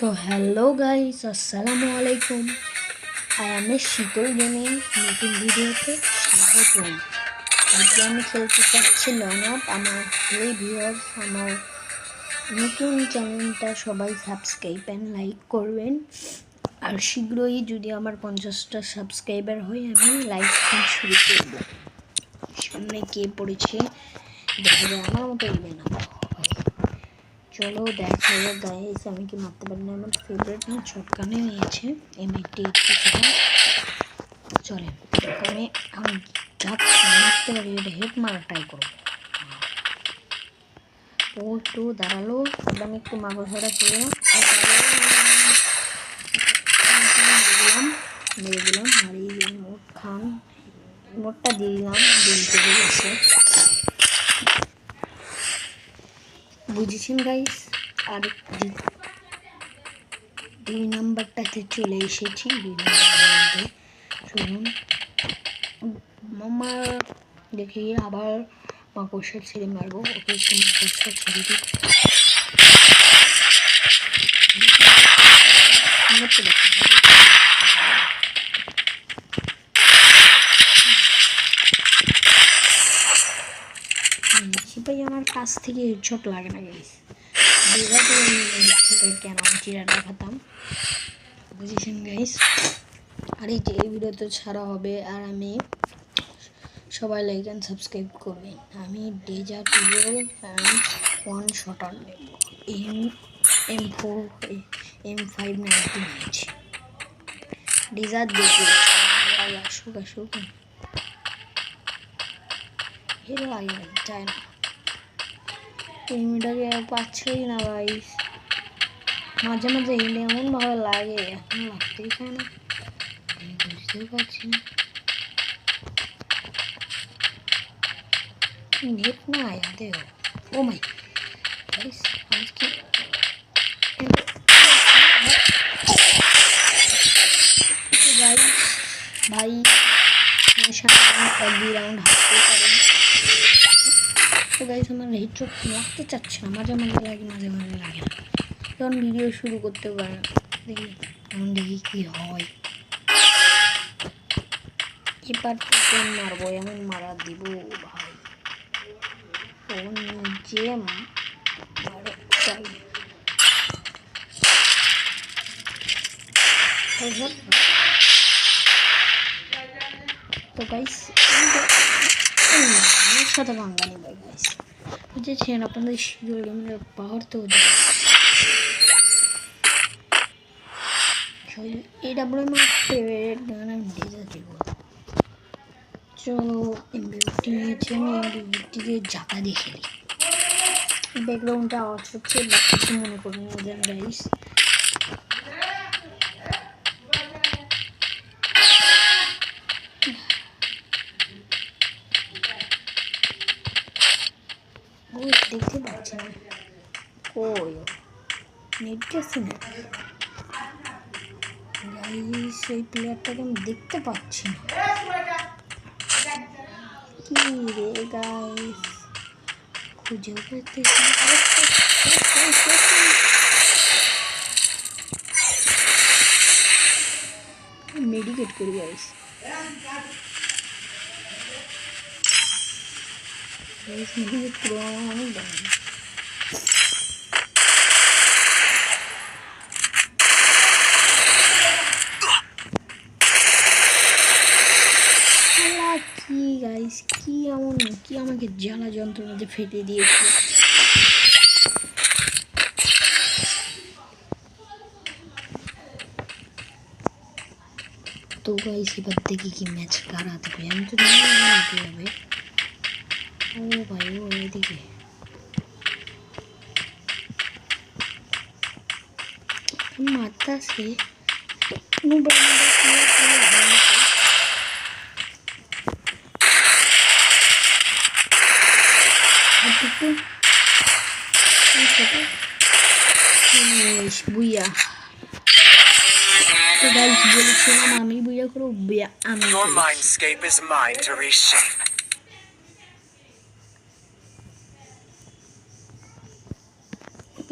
তো hello guys, আসসালামু আলাইকুম। আমি শীতল গেমিং নতুন ভিডিওতে স্বাগতম। আজকে আমি খেলতে চাচ্ছি লনআপ। আমার ভিউয়ার্স, আমার নতুন চ্যানেলটা সবাই সাবস্ক্রাইব অ্যান্ড লাইক করবেন। আর শীঘ্রই যদি আমার 50টা সাবস্ক্রাইবার হয় আমি লাইভ স্ট্রিম শুরু করব। সামনে কে পড়েছে দেখা যায়, আমার মতো ইবে না। চলো দেখা যাক গাইস, আমি কি মারতে পারি না। আমার ফেভারিট না ছটকানে নিয়েছে M88 চলে। আমি মারতে পারি, এটা হেড মারা ট্রাই করবো। ও একটু দাঁড়ালো, আমি একটু মাগো ছাড়া খেয়ে মেরে দিলাম। হারিয়ে মোট খান মোটটা দিয়ে দিলাম, দিল চলে গেছে। বুঝেছেন গাইস? আর দুই নাম্বারটাতে চলে এসেছি। দুই নাম্বার শুনুন মামা, দেখি আবার মাকড়সা ছেড়ে মারবো। ওকে একটু মাকড়সা ছেড়ে দিই। সিপাই আমার কাছ থেকে হেডশট লাগে না গাইস। কেন চিরাটা খাতাম, বুঝেছেন গাইস? আর এই যে এই ভিডিও তো ছাড়া হবে, আর আমি সবাই লাইক অ্যান্ড সাবস্ক্রাইব করবেন। আমি Desert Eagle and one shotter নেব। M4 M5 90 নিয়েছি। ডেজার্ট দেখে আসুক আসুক, হেরে লাগে না, চায় না। এনিমিটাকে পাচ্ছই না ভাই। মাঝে মাঝে হেলে এমনভাবে লাগে, এখন লাগতেই চায় না, বুঝতেও পারছি না। নেট না আয়াতেও ও মাই গাইস, আজকে ভাই এক দুই রাউন্ড হাঁটতে পারেন। তো গাইস আমার হেডশট লাগতে চাচ্ছে না, মাঝে মাঝে লাগে, মাঝে মাঝে লাগে না। তখন ভিডিও শুরু করতে পারে না। দেখি এখন দেখি কি হয়। এবার থেকে মারবো, এমন মারা দিব ভাই। ও নিজে মারে চাই। তো গাইস আমার সাথে ভাঙ্গা নেই ভাই। গাইস বুঝেছেন, আপনাদের শিডিউল গেমের পাওয়ার তো এটা বলে আমার ফেভারিট গান। আমি ডেজার্ট ইগল। চলো M50 নিয়েছি, আমি M50 দিয়ে ঝাঁকা দিয়ে খেলি। ব্যাকগ্রাউন্ডটা আওয়াজ হচ্ছে, কিছু মনে করবেন না গাইস। দেখতে পাচ্ছি না, কই নেট গেছে না গাইস। এই প্লেয়ারটাকে আমি দেখতে পাচ্ছি না, কি রে গাইস, খুঁজেও পেতেছি। মেডিকেট করি গাইস। মেডিকেট করে আমার অনেক দাম। কি গাইস, কি এমন কি আমাকে জ্বালা যন্ত্রণাতে ফেটে দিয়েছে। তো গাইস এবার দেখি কি ম্যাচ কারা দেবে। আমি তো যাবে। ও ভাই ও এদিকে মারতাছে। বুইয়া তো গাইস বলেছিলাম আমি বুইয়া করবো, বুইয়া আমি। Your mindscape is mine to reshape.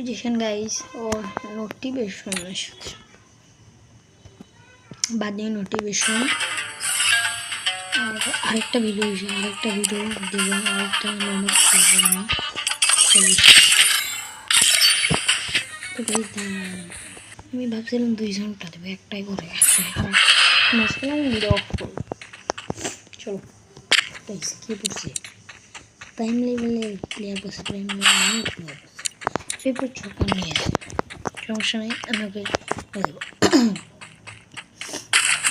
Notification guys और নোটিফিকেশন বাদে নোটিফিকেশন আর আরেকটা ভিডিও দেব আরেকটা নরমাল করব আমি ভাবছিলাম 2 ঘন্টা দেব একটাই করে মাঝখানে ভিডিও অফ করব চলো গাইস কি করছি টাইম লেভেলে প্লেয়ার বসে টাইম লেভেলে পেপার ছোকা নিয়ে সমস্যা নেই আমাকে দেব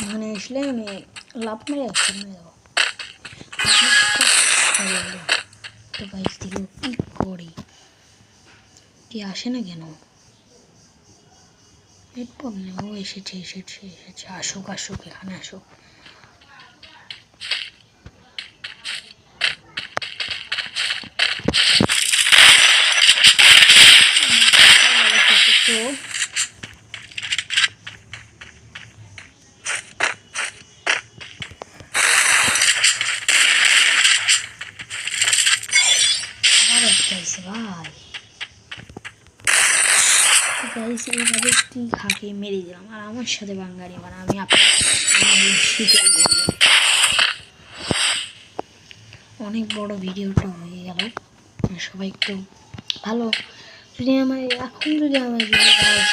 মানে আসলে আমি লাভ মেরে আসছি না দেবো তো গাইস দিকে কি করি কি আসে না কেন নেট প্রবলেম ও এসেছে আসুক এখানে আসুক গাইস এইভাবে কি খাকে মেরে দিলাম আর আমার সাথে বাঙ্গারি মানে আমি অনেক বড় ভিডিওটা হয়ে গেল সবাই একটু ভালো যদি আমার এখন যদি আমার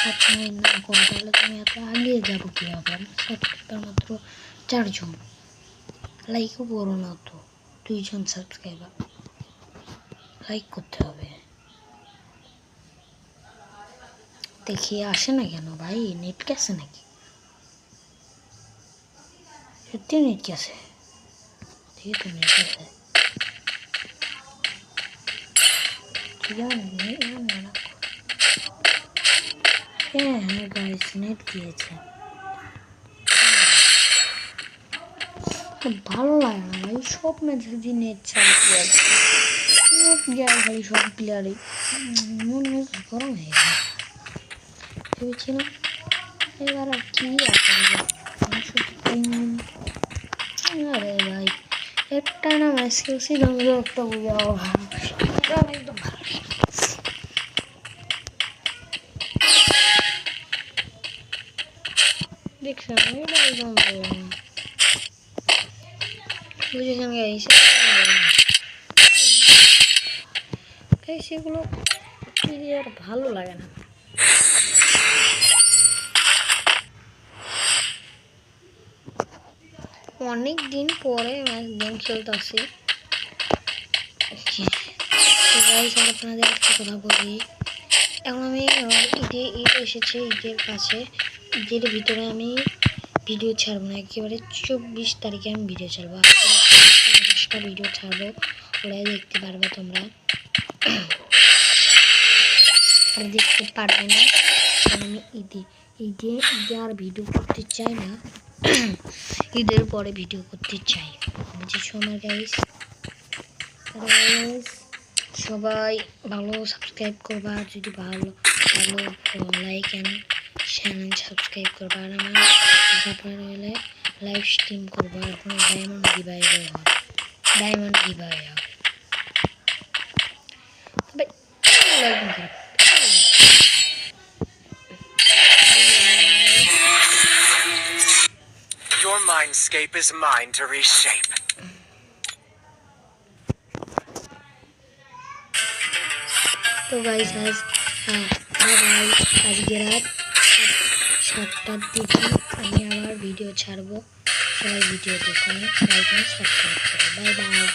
সাবস্ক্রাইব না করে তাহলে তুমি এত আগে যাবো কীভাবে আমার সাবস্ক্রাইবার মাত্র 4 জন লাইকও করো না তো 2 জন সাবস্ক্রাইবার লাইক করতে হবে দেখি আসে না কেন ভাই নেট গেছে নাকি সত্যি নেট গেছে ঠিক আছে নেট গেছে হ্যাঁ গাইস নেট দিয়েছে ভালো লাগে না ভাই সব ম্যাচ যদি নেট ছাড়া নেট যায় খালি সব প্লেয়ারই মনে হয় গরম হয়ে গেছে ভেবেছিলাম এবার আর কি আরে ভাই একটা না ম্যাচ খেলছি একটা বুঝাও একদম ভালো দেখলাম এটা একদম ভালো বুঝেছেন গাইস সেগুলো আর ভালো লাগে না অনেক দিন পরে গেম খেলতে আসি আপনাদের একটা কথা বলি এখন আমি ঈদ এসেছে ঈদের কাছে ঈদের ভিতরে আমি ভিডিও ছাড়বো না একেবারে 24 তারিখে আমি ভিডিও ছাড়বো 10টা ভিডিও ছাড়বো ওরাই দেখতে পারবে তোমরা দেখতে পারবে না আমি ঈদে আর ভিডিও করতে চাই না ঈদের পরে ভিডিও করতে চাই বুঝেছো আমার গাইস সবাই ভালো সাবস্ক্রাইব করবা যদি ভালো লাইক এন্ড চ্যানেল সাবস্ক্রাইব করবা আর আমার আপনারা হলে লাইভ স্ট্রিম করবা আর কোনো ডায়মন্ড গিভঅ্যাওয়ে হবে Your mindscape is mine to reshape. तो गाइस আজকে রাত 7টার দিকে আমি আবার ভিডিও ছাড়বো সবাই ভিডিও দেখুন লাইক এন্ড সাবস্ক্রাইব করুন বাই বাই